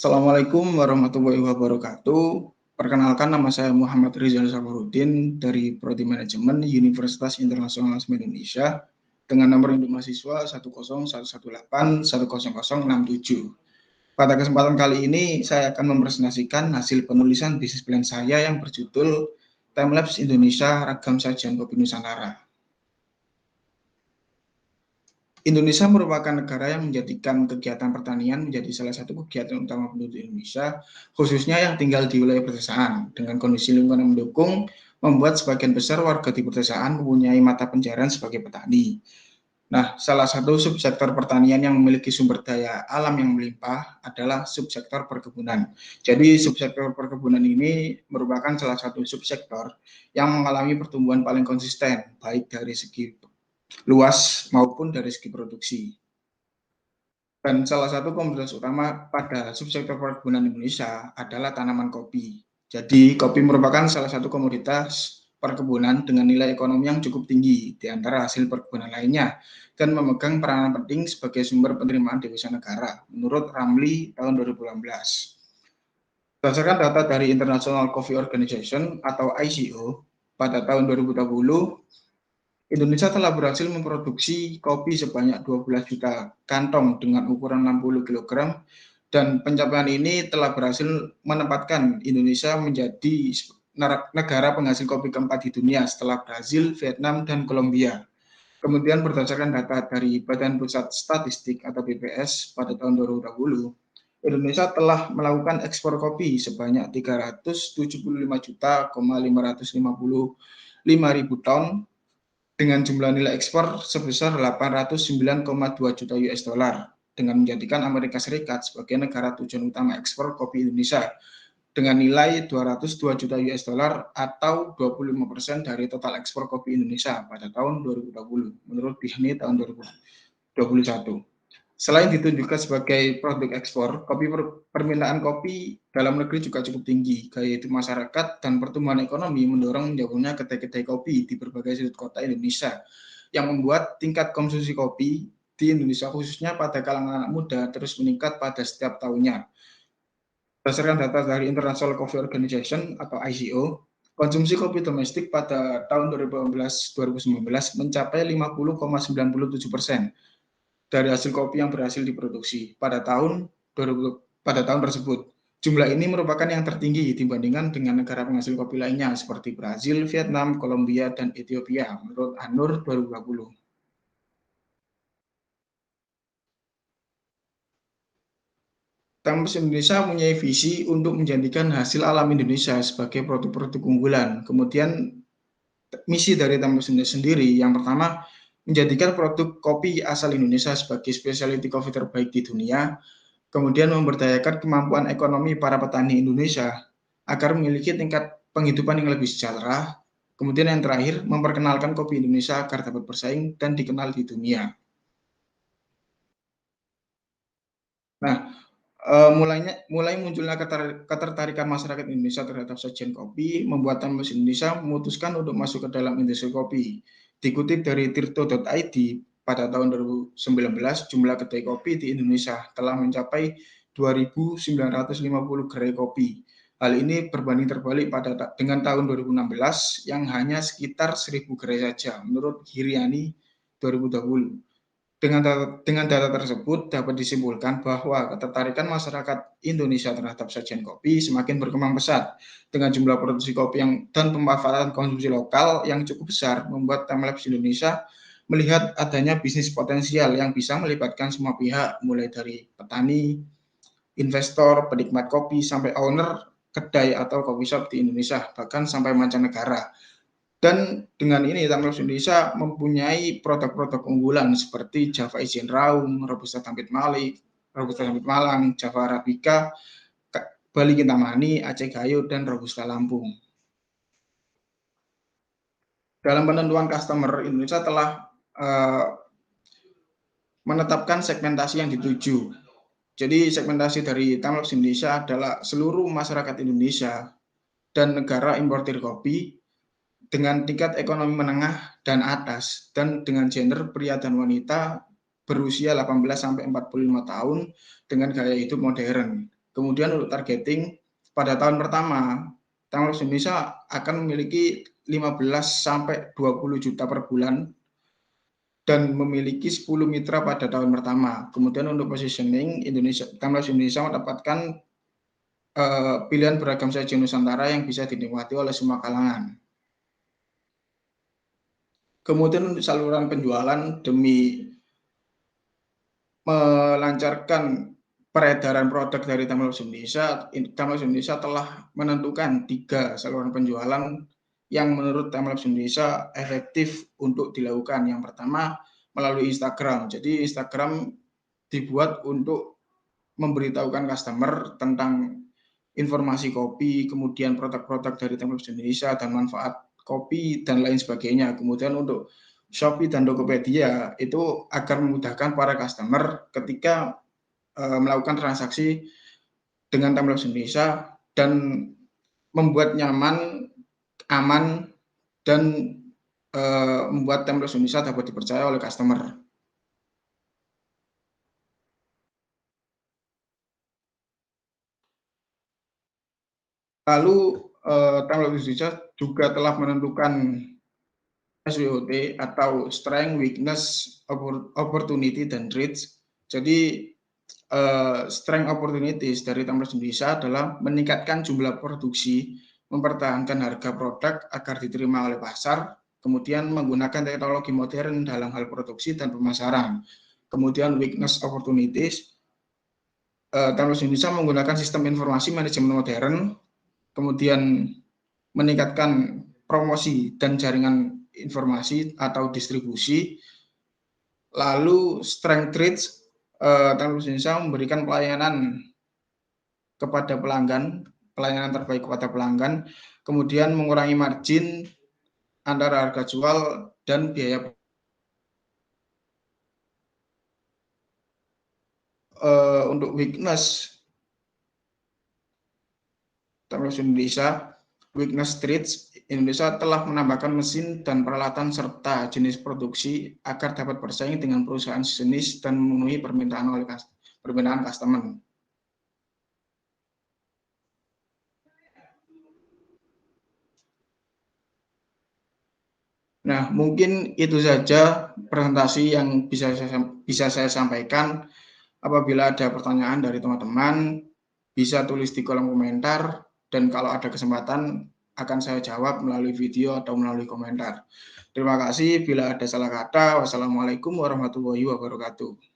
Assalamualaikum warahmatullahi wabarakatuh. Perkenalkan, nama saya Muhammad Rizal Safarudin dari Prodi Manajemen Universitas Internasional Indonesia dengan nomor induk mahasiswa 10118100067. Pada kesempatan kali ini saya akan mempresentasikan hasil penulisan bisnis plan saya yang berjudul Timelapse Indonesia Ragam Sajian Kopi Nusantara. Indonesia merupakan negara yang menjadikan kegiatan pertanian menjadi salah satu kegiatan utama penduduk Indonesia, khususnya yang tinggal di wilayah pedesaan. Dengan kondisi lingkungan yang mendukung, membuat sebagian besar warga di pedesaan mempunyai mata pencaharian sebagai petani. Nah, salah satu subsektor pertanian yang memiliki sumber daya alam yang melimpah adalah subsektor perkebunan. Jadi, subsektor perkebunan ini merupakan salah satu subsektor yang mengalami pertumbuhan paling konsisten, baik dari segi luas maupun dari segi produksi. Dan salah satu komoditas utama pada subsektor perkebunan Indonesia adalah tanaman kopi. Jadi, kopi merupakan salah satu komoditas perkebunan dengan nilai ekonomi yang cukup tinggi di antara hasil perkebunan lainnya dan memegang peranan penting sebagai sumber penerimaan devisa negara menurut Ramli tahun 2018. Berdasarkan data dari International Coffee Organization atau ICO, pada tahun 2020 Indonesia telah berhasil memproduksi kopi sebanyak 12 juta kantong dengan ukuran 60 kg dan pencapaian ini telah berhasil menempatkan Indonesia menjadi negara penghasil kopi keempat di dunia setelah Brazil, Vietnam, dan Kolombia. Kemudian berdasarkan data dari Badan Pusat Statistik atau BPS pada tahun 2020, Indonesia telah melakukan ekspor kopi sebanyak 375,555 ton dengan jumlah nilai ekspor sebesar 809,2 juta US dollar dengan menjadikan Amerika Serikat sebagai negara tujuan utama ekspor kopi Indonesia dengan nilai 202 juta US dollar atau 25% dari total ekspor kopi Indonesia pada tahun 2020 menurut PIHNI tahun 2021. Selain ditunjukkan sebagai produk ekspor, permintaan kopi dalam negeri juga cukup tinggi, yaitu masyarakat dan pertumbuhan ekonomi mendorong menjamurnya kedai-kedai kopi di berbagai sudut kota Indonesia, yang membuat tingkat konsumsi kopi di Indonesia khususnya pada kalangan anak muda terus meningkat pada setiap tahunnya. Berdasarkan data dari International Coffee Organization atau ICO, konsumsi kopi domestik pada tahun 2018-2019 mencapai 50,97% dari hasil kopi yang berhasil diproduksi pada tahun tersebut. Jumlah ini merupakan yang tertinggi dibandingkan dengan negara penghasil kopi lainnya seperti Brazil, Vietnam, Kolombia, dan Ethiopia menurut ANUR 2020. Timelapse Indonesia mempunyai visi untuk menjadikan hasil alam Indonesia sebagai produk-produk unggulan. Kemudian misi dari Timelapse Indonesia sendiri, yang pertama, menjadikan produk kopi asal Indonesia sebagai specialty coffee terbaik di dunia, kemudian memberdayakan kemampuan ekonomi para petani Indonesia agar memiliki tingkat penghidupan yang lebih sejahtera, kemudian yang terakhir, memperkenalkan kopi Indonesia agar dapat bersaing dan dikenal di dunia. Nah, mulai munculnya ketertarikan masyarakat Indonesia terhadap sajian kopi membuat Timelapse Indonesia memutuskan untuk masuk ke dalam industri kopi. Dikutip dari tirto.id, pada tahun 2019 jumlah kedai kopi di Indonesia telah mencapai 2.950 gerai kopi. Hal ini berbanding terbalik dengan tahun 2016 yang hanya sekitar 1.000 gerai saja menurut Hiriani 2020. Dengan data tersebut dapat disimpulkan bahwa ketertarikan masyarakat Indonesia terhadap sajian kopi semakin berkembang pesat dengan jumlah produksi kopi dan pemanfaatan konsumsi lokal yang cukup besar membuat Timelapse Indonesia melihat adanya bisnis potensial yang bisa melibatkan semua pihak mulai dari petani, investor, penikmat kopi sampai owner kedai atau coffee shop di Indonesia bahkan sampai mancanegara. Dan dengan ini Timelapse Indonesia mempunyai produk-produk unggulan seperti Java Asian Raum, Robusta Tampit Malang, Java Arabica, Bali Kintamani, Aceh Gayo, dan Robusta Lampung. Dalam penentuan customer, Indonesia telah menetapkan segmentasi yang dituju. Jadi segmentasi dari Timelapse Indonesia adalah seluruh masyarakat Indonesia dan negara importir kopi dengan tingkat ekonomi menengah dan atas dan dengan gender pria dan wanita berusia 18 sampai 45 tahun dengan gaya hidup modern. Kemudian untuk targeting pada tahun pertama, Tamros Indonesia akan memiliki 15 sampai 20 juta per bulan dan memiliki 10 mitra pada tahun pertama. Kemudian untuk positioning, Tamros Indonesia mendapatkan pilihan beragam saji Nusantara yang bisa dinikmati oleh semua kalangan. Kemudian untuk saluran penjualan demi melancarkan peredaran produk dari Tamros Indonesia telah menentukan 3 saluran penjualan yang menurut Tamros Indonesia efektif untuk dilakukan. Yang pertama melalui Instagram. Jadi Instagram dibuat untuk memberitahukan customer tentang informasi kopi, kemudian produk-produk dari Tamros Indonesia dan manfaat kopi dan lain sebagainya. Kemudian untuk Shopee dan Tokopedia itu agar memudahkan para customer ketika melakukan transaksi dengan Tamros Indonesia dan membuat nyaman, aman, dan membuat Tamros Indonesia dapat dipercaya oleh customer. Lalu Tamros Indonesia juga telah menentukan SWOT atau Strength, Weakness, Opportunity, dan Threats. Jadi strength opportunities dari Tamros Indonesia adalah meningkatkan jumlah produksi, mempertahankan harga produk agar diterima oleh pasar, kemudian menggunakan teknologi modern dalam hal produksi dan pemasaran. Kemudian weakness opportunities, Tamros Indonesia menggunakan sistem informasi manajemen modern, kemudian meningkatkan promosi dan jaringan informasi atau distribusi. Lalu strength traits, Tamros Indonesia memberikan pelayanan kepada pelanggan, pelayanan terbaik kepada pelanggan, kemudian mengurangi margin antara harga jual dan biaya. Untuk weakness Tamros Indonesia, weakness traits, Indonesia telah menambahkan mesin dan peralatan serta jenis produksi agar dapat bersaing dengan perusahaan sejenis dan memenuhi permintaan customer. Nah, mungkin itu saja presentasi yang bisa saya sampaikan. Apabila ada pertanyaan dari teman-teman, bisa tulis di kolom komentar, dan kalau ada kesempatan akan saya jawab melalui video atau melalui komentar. Terima kasih. Bila ada salah kata, wassalamualaikum warahmatullahi wabarakatuh.